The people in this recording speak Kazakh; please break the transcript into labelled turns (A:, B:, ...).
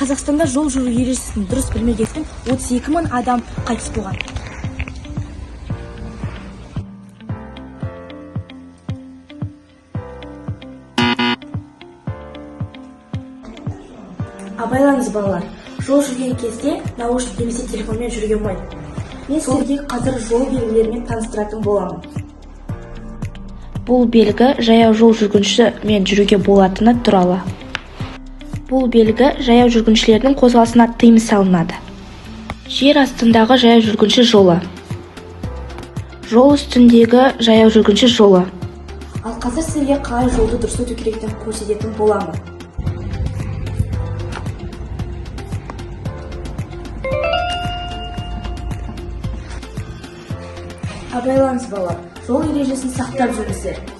A: Қазақстанда жол жүру ережесін дұрыс білмегендіктен 32 мың адам қайтыс болған. Абайлаңыз балалар, жол жүрген кезде наушник немесе телефонмен жүруге болмайды. Мен сіздерге қазір жол белгілерімен таныстыратын боламын.
B: Бұл белгі жаяу жол жүргінші мен жүруге болатыны туралы. Бұл белгі жаяу жүргіншілердің қозғалысына тыйым салынады. Жер астындағы жаяу жүргінші жолы. Жол үстіндегі жаяу жүргінші жолы.
A: Ал қазір сіздерге қалай жолды дұрыс өту керектігін көрсететін боламын. Абайлаңыз балалар, жол ережесін сақтап жүріңіздер.